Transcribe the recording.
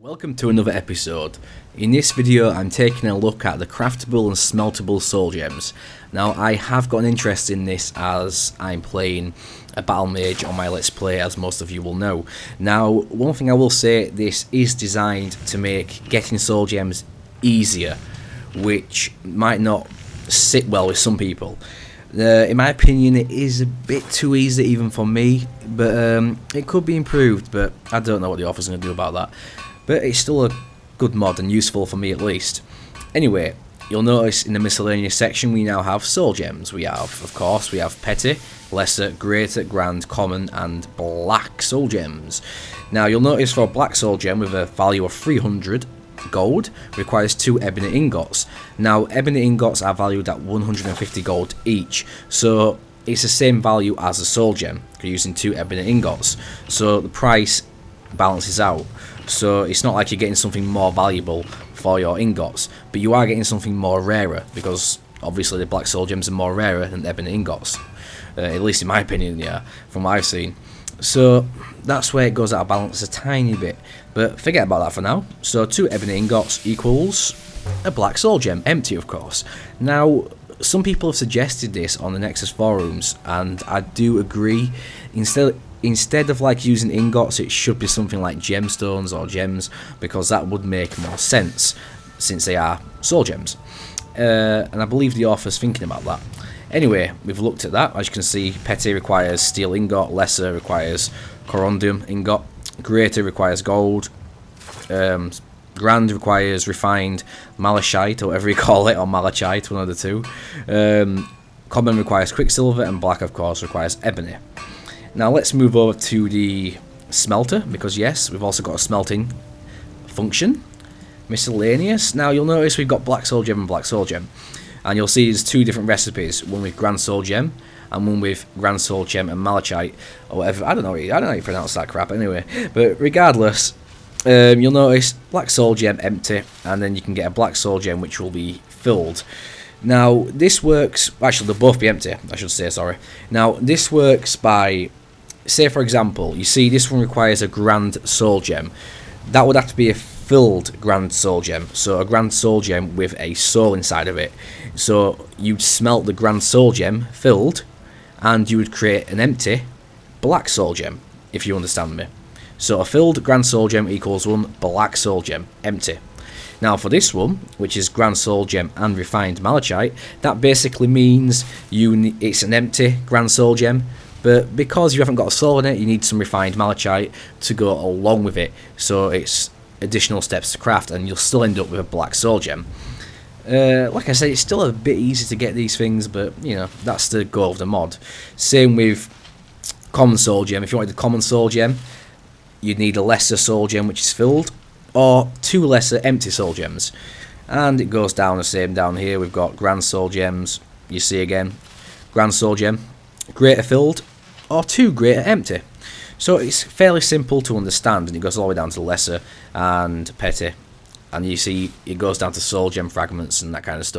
Welcome to another episode. In this video I'm taking a look at the craftable and smeltable soul gems. Now I have got an interest in this as I'm playing a battle mage on my let's play, as most of you will know. Now one thing I will say, this is designed to make getting soul gems easier, which might not sit well with some people. In my opinion it is a bit too easy even for me, but it could be improved, but I don't know what the author's going to do about that. But it's still a good mod and useful for me at least. Anyway, you'll notice in the miscellaneous section we now have soul gems. We have petty, lesser, greater, grand, common and black soul gems. Now you'll notice for a black soul gem with a value of 300 gold requires 2 ebony ingots. Now ebony ingots are valued at 150 gold each, so it's the same value as a soul gem using 2 ebony ingots, so the price balances out. So it's not like you're getting something more valuable for your ingots, but you are getting something more rarer, because obviously the black soul gems are more rarer than the ebony ingots, at least in my opinion, yeah, from what I've seen. So that's where it goes out of balance a tiny bit, but forget about that for now. So 2 ebony ingots equals a black soul gem, empty of course. Now some people have suggested this on the Nexus forums, and I do agree. Instead of like using ingots, it should be something like gemstones or gems, because that would make more sense since they are soul gems. And I believe the author's thinking about that. Anyway, we've looked at that. As you can see, petty requires steel ingot, lesser requires corundum ingot, greater requires gold, grand requires refined malachite, or whatever you call it, or malachite, one of the two. Common requires quicksilver, and black of course requires ebony. Now let's move over to the smelter, because yes, we've also got a smelting function. Miscellaneous. Now you'll notice we've got black soul gem and black soul gem, and you'll see there's 2 different recipes, one with grand soul gem and one with grand soul gem and malachite, or whatever. I don't know how you pronounce that crap anyway, but regardless, you'll notice black soul gem empty, and then you can get a black soul gem which will be filled. Now this works, actually they'll both be empty, I should say, sorry. Now this works by, say for example, you see this one requires a grand soul gem. That would have to be a filled grand soul gem, so a grand soul gem with a soul inside of it. So you'd smelt the grand soul gem filled, and you would create an empty black soul gem, if you understand me. So a filled grand soul gem equals 1 black soul gem, empty. Now for this one, which is grand soul gem and refined malachite, that basically means it's an empty grand soul gem, but because you haven't got a soul in it, you need some refined malachite to go along with it, so it's additional steps to craft, and you'll still end up with a black soul gem. Like I said, it's still a bit easy to get these things, but you know, that's the goal of the mod. Same with common soul gem. If you wanted the common soul gem, you'd need a lesser soul gem which is filled, or 2 lesser empty soul gems. And it goes down the same down here. We've got grand soul gems, you see again, grand soul gem, greater filled, or 2 greater empty. So it's fairly simple to understand, and it goes all the way down to lesser and petty, and you see it goes down to soul gem fragments and that kind of stuff.